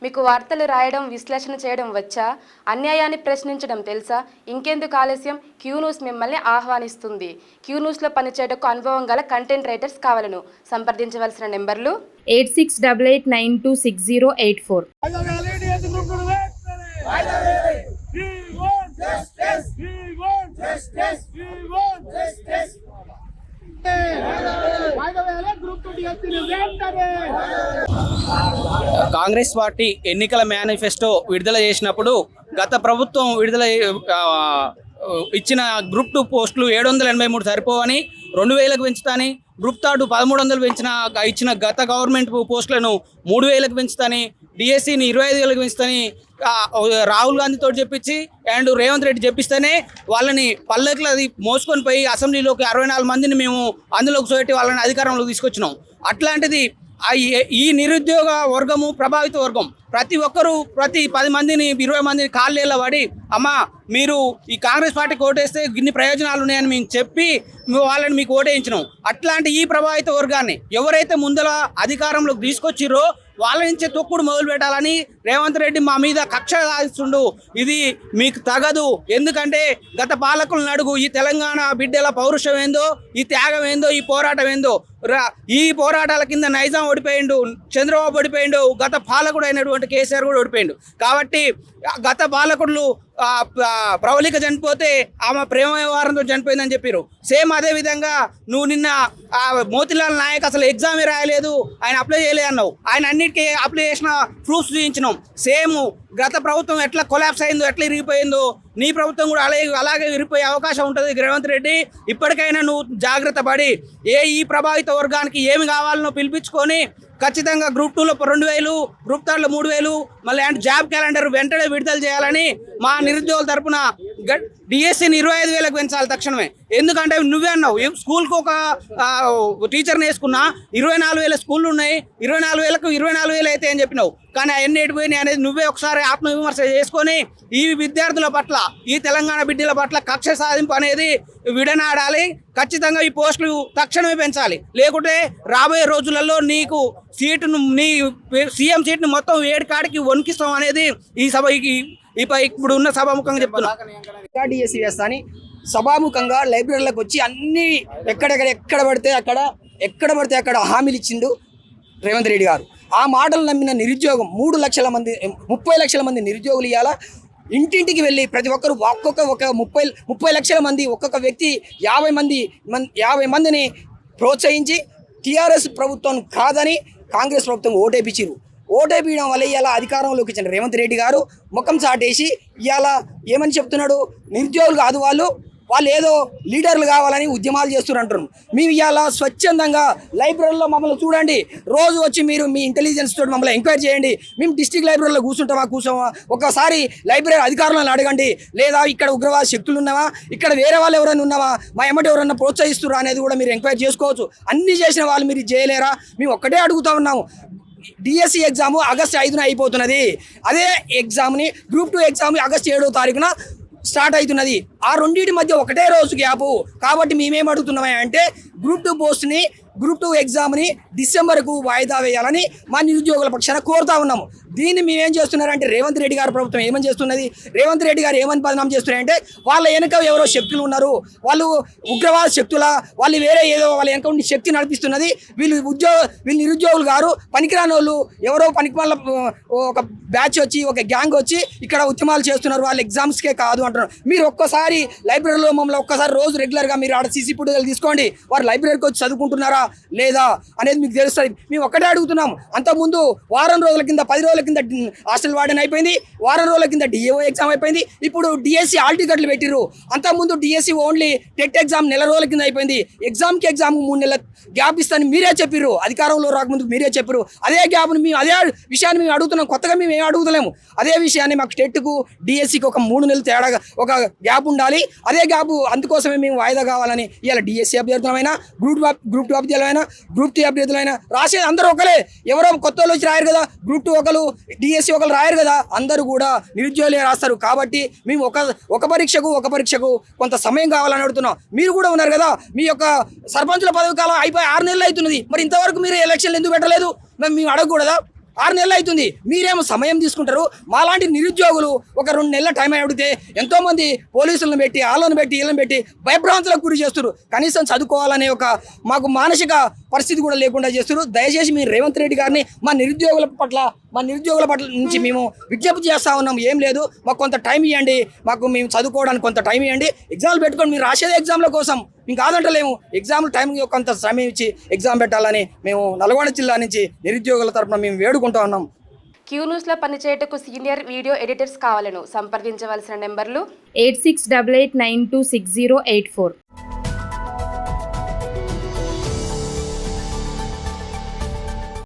మీకు వార్తలు రాయడం, విశ్లేషణ చేయడం వచ్చా? అన్యాయాన్ని ప్రశ్నించడం తెలుసా? ఇంకెందుకు ఆలస్యం? క్యూ న్యూస్ మిమ్మల్ని ఆహ్వానిస్తుంది. క్యూ న్యూస్లో పనిచేయటకు అనుభవం గల కంటెంట్ రైటర్స్ కావాలను. సంప్రదించవలసిన నెంబర్లు 8688926084. కాంగ్రెస్ పార్టీ ఎన్నికల మేనిఫెస్టో విడుదల చేసినప్పుడు గత ప్రభుత్వం ఇచ్చిన గ్రూప్ 2 పోస్టులు 783 సరిపోవని 2000కు పెంచుతాని, గ్రూప్ 3 1300 ఇచ్చిన గత గవర్నమెంట్ పోస్టులను 3000కు పెంచుతాని, డిఎస్సిని 25000కు పెంచుతాని రాహుల్ గాంధీతో చెప్పించి అండ్ రేవంత్ రెడ్డి చెప్పిస్తేనే వాళ్ళని పల్లెకి అది మోసుకొని పోయి అసెంబ్లీలోకి 64 మందిని మేము అందులోకి పెట్టి వాళ్ళని అధికారంలోకి తీసుకొచ్చినాం. అట్లాంటిది ఈ నిరుద్యోగ వర్గము ప్రభావిత వర్గం ప్రతి ఒక్కరూ ప్రతి 10 మందిని 20 మందిని కాళ్ళేళ్ళ పడి అమ్మా మీరు ఈ కాంగ్రెస్ పార్టీకి ఓటేస్తే ఇన్ని ప్రయోజనాలు ఉన్నాయని మేము చెప్పి వాళ్ళని మీకు ఓటేయించినాం. అట్లాంటి ఈ ప్రభావిత వర్గాన్ని ఎవరైతే ముందల అధికారంలోకి తీసుకొచ్చిరో వాళ్ళ నుంచే తొక్కుడు మొదలు పెట్టాలని రేవంత్ రెడ్డి మా మీద కక్ష సాధిస్తుండు. ఇది మీకు తగదు. ఎందుకంటే గత పాలకులను అడుగు, ఈ తెలంగాణ బిడ్డల పౌరుషం ఏందో, ఈ త్యాగం ఏందో, ఈ పోరాటం ఏందో. ఈ పోరాటాల కింద నైజాం ఓడిపోయిండు, చంద్రబాబు ఓడిపోయిండు, గత పాలకుడు అయినటువంటి కేసీఆర్ కూడా ఓడిపోయిండు. కాబట్టి గత పాలకుడు ప్రవళిక చనిపోతే ఆమె ప్రేమ వ్యవహారంతో చనిపోయిందని చెప్పారు. సేమ్ అదే విధంగా నువ్వు నిన్న మోతిలాల్ నాయక్ అసలు ఎగ్జామే రాయలేదు, ఆయన అప్లై చేయలేదు అన్నావు. ఆయన అన్నిటికీ అప్లై చేసిన ప్రూఫ్స్ చూపించినాం. సేమ్ గత ప్రభుత్వం ఎట్లా కొలాప్స్ అయిందో, ఎట్లా ఇరిగిపోయిందో నీ ప్రభుత్వం కూడా అలాగే విరిగిపోయే అవకాశం ఉంటుంది. రేవంత్ రెడ్డి ఇప్పటికైనా నువ్వు జాగ్రత్త పడి ఈ ప్రభావిత వర్గానికి ఏమి కావాలనో పిలిపించుకొని ఖచ్చితంగా గ్రూప్ 2లో 2000, గ్రూప్ 3లో 3000 మళ్ళీ అండ్ జాబ్ క్యాలెండర్ వెంటనే విడుదల చేయాలని మా నిరుద్యోగుల తరఫున డిఎస్సిని 25000కు పెంచాలి తక్షణమే. ఎందుకంటే నువ్వే అన్నావు స్కూల్కి ఒక టీచర్ని వేసుకున్నా 24000 స్కూళ్ళు ఉన్నాయి, 24000కు 24000 అయితే అని చెప్పినావు. కానీ అవన్నీ ఎడిపోయినాయి అనేది నువ్వే ఒకసారి ఆత్మవిమర్శ చేసుకొని ఈ విద్యార్థుల పట్ల, ఈ తెలంగాణ బిడ్డల పట్ల కక్ష సాధింపు అనేది విడనాడాలి. ఖచ్చితంగా ఈ పోస్టులు తక్షణమే పెంచాలి. లేకుంటే రాబోయే రోజులలో నీకు సీటును, నీ సీఎం సీట్ను మొత్తం 7 కాడికి వణికిస్తాం అనేది ఈ సభ ఇప్పుడు ఉన్న సభాముఖంగా చెప్తున్నా. డిఎస్సి వేస్తా అని సభాముఖంగా లైబ్రరీలకు వచ్చి అన్ని ఎక్కడ పడితే అక్కడ హామీలు ఇచ్చిండు రేవంత్ రెడ్డి గారు. ఆ మాటలు నమ్మిన నిరుద్యోగం 30 లక్షల మంది నిరుద్యోగులు ఇవాళ ఇంటింటికి వెళ్ళి ప్రతి ఒక్కరు ఒక 30 లక్షల మంది ఒక్కొక్క వ్యక్తి 50 మందిని ప్రోత్సహించి టీఆర్ఎస్ ప్రభుత్వం కాదని కాంగ్రెస్ ప్రభుత్వం ఓటేపించారు. ఓటేపించడం వల్ల ఇవాళ అధికారంలోకి వచ్చిన రేవంత్ రెడ్డి గారు ముఖం చాటేసి ఇవాళ ఏమని చెప్తున్నాడు, నిరుద్యోగులు కాదు వాళ్ళు ఏదో లీడర్లు కావాలని ఉద్యమాలు చేస్తున్నారు. మేము ఇవాళ స్వచ్ఛందంగా లైబ్రరీలో మమ్మల్ని చూడండి, రోజు వచ్చి మీరు మీ ఇంటెలిజెన్స్ తోటి మమ్మల్ని ఎంక్వైరీ చేయండి. మేము డిస్ట్రిక్ట్ లైబ్రరీలో కూర్చోమా ఒకసారి లైబ్రరీ అధికారులను అడగండి. లేదా ఇక్కడ ఉగ్రవాద శక్తులు ఉన్నావా, ఇక్కడ వేరే వాళ్ళు ఎవరైనా ఉన్నావా, మా ఎమ్మటి ఎవరైనా ప్రోత్సహిస్తురా అనేది కూడా మీరు ఎంక్వైరీ చేసుకోవచ్చు. అన్ని చేసిన వాళ్ళు మీరు చేయలేరా? మేము ఒక్కటే అడుగుతూ ఉన్నాము. డిఎస్సి ఎగ్జాము ఆగస్టు 5న అయిపోతున్నది. అదే ఎగ్జామ్ని గ్రూప్ 2 ఎగ్జామ్ ఆగస్టు 7వ తారీఖున స్టార్ట్ అవుతున్నది. ఆ రెండింటి మధ్య ఒకటే రోజు గ్యాపు. కాబట్టి మేమేం అడుగుతున్నామా అంటే గ్రూప్ 2 పోస్ట్ని, గ్రూప్ 2 ఎగ్జామ్ని డిసెంబర్కు వాయిదా వేయాలని మా నిరుద్యోగుల పక్షాన కోరుతా ఉన్నాము. దీన్ని మేమేం చేస్తున్నారంటే రేవంత్ రెడ్డి గారి ప్రభుత్వం ఏమని చేస్తున్నది, రేవంత్ రెడ్డి గారు ఏమని బదనాం చేస్తున్నారంటే వాళ్ళ వెనక ఎవరో శక్తులు ఉన్నారు, వాళ్ళు ఉగ్రవాద శక్తుల, వాళ్ళు వేరే ఏదో వాళ్ళ వెనక ఉండి శక్తి నడిపిస్తున్నది, వీళ్ళు నిరుద్యోగులు గారు పనికిరాని వాళ్ళు ఎవరో పనికిమాల ఒక బ్యాచ్ వచ్చి ఒక గ్యాంగ్ వచ్చి ఇక్కడ ఉద్యమాలు చేస్తున్నారు, వాళ్ళు ఎగ్జామ్స్కే కాదు అంటున్నారు. మీరు ఒక్కసారి లైబ్రరీలో మమ్మల్ని ఒక్కసారి రోజు రెగ్యులర్గా మీరు ఆడ సీసీ ఫుటేజీలు తీసుకోండి, వారు లైబ్రరీకి వచ్చి చదువుకుంటున్నారా లేదా అనేది మీకు తెలుస్తుంది. మేము ఒక్కటే అడుగుతున్నాం. అంతకుముందు వారం రోజుల కింద 10 రోజుల కింద హాస్టల్ వార్డెన్ అయిపోయింది, వారం రోజుల కింద డిఏఓ ఎగ్జామ్ అయిపోయింది, ఇప్పుడు డిఎస్సి ఆల్ టికెట్లు పెట్టిర్రు. అంతకుముందు డిఎస్సి ఓన్లీ టెట్ ఎగ్జామ్ నెల రోజుల కింద అయిపోయింది. ఎగ్జామ్కి 3 నెలల గ్యాప్ ఇస్తాను మీరే చెప్పిర్రు, అధికారంలో రాకముందుకు మీరే చెప్పారు. అదే గ్యాప్ని మేము అదే విషయాన్ని మేము అడుగుతున్నాం, కొత్తగా మేము ఏం అడుగుతలేము. అదే విషయాన్ని మాకు టెట్కు డిఎస్సికి ఒక 3 నెలలు తేడా ఒక గ్యాప్ ఉండాలి. అదే గ్యాప్ అందుకోసమే మేము వాయిదా కావాలని ఇవాళ డిఎస్సి అభ్యర్థులమైనా గ్రూప్ 2 అభ్యర్థులైనా గ్రూప్ 3 అభ్యర్థులైనా రాసేది అందరూ ఒకలే, ఎవరో కొత్త వాళ్ళు వచ్చి రాయరు కదా, గ్రూప్ 2 ఒకరు డిఎస్సి ఒకరు రాయరు కదా, అందరూ కూడా నిరుద్యోగులే రాస్తారు. కాబట్టి మేము ఒక పరీక్షకు కొంత సమయం కావాలని అడుగుతున్నాం. మీరు కూడా ఉన్నారు కదా, మీ యొక్క సర్పంచుల పదవి కాలం అయిపోయి 6 నెలలు అవుతున్నది, మరి ఇంతవరకు మీరు ఎలక్షన్లు ఎందుకు పెట్టలేదు? మేము అడగకూడదా? 6 నెలలు అవుతుంది. మీరేమో సమయం తీసుకుంటారు. మాలాంటి నిరుద్యోగులు ఒక 2 నెలల టైం అడిగితే ఎంతోమంది పోలీసులను పెట్టి వాళ్ళని పెట్టి వీళ్ళని పెట్టి భయభ్రాంతులకు గురి చేస్తారు. కనీసం చదువుకోవాలనే ఒక మాకు మానసిక పరిస్థితి కూడా లేకుండా చేస్తారు. దయచేసి మీరు రేవంత్ రెడ్డి గారిని మా నిరుద్యోగుల పట్ల నుంచి మేము విజ్ఞప్తి చేస్తా ఉన్నాం. ఏం లేదు, మాకు కొంత టైం ఇవ్వండి, మేము చదువుకోవడానికి కొంత టైం ఇవ్వండి. ఎగ్జామ్లు పెట్టుకొని మీరు రాసేదే ఎగ్జామ్ల కోసం, మేము కాదంటలేము. ఎగ్జామ్లు టైం కొంత సమయం ఇచ్చి ఎగ్జామ్ పెట్టాలని మేము నల్గొండ జిల్లా నుంచి నిరుద్యోగుల తరపున మేము వేడుకుంటూ ఉన్నాం. క్యూ న్యూస్లో పనిచేయటకు సీనియర్ వీడియో ఎడిటర్స్ కావాలను సంప్రదించవలసిన నెంబర్లు 8688926084.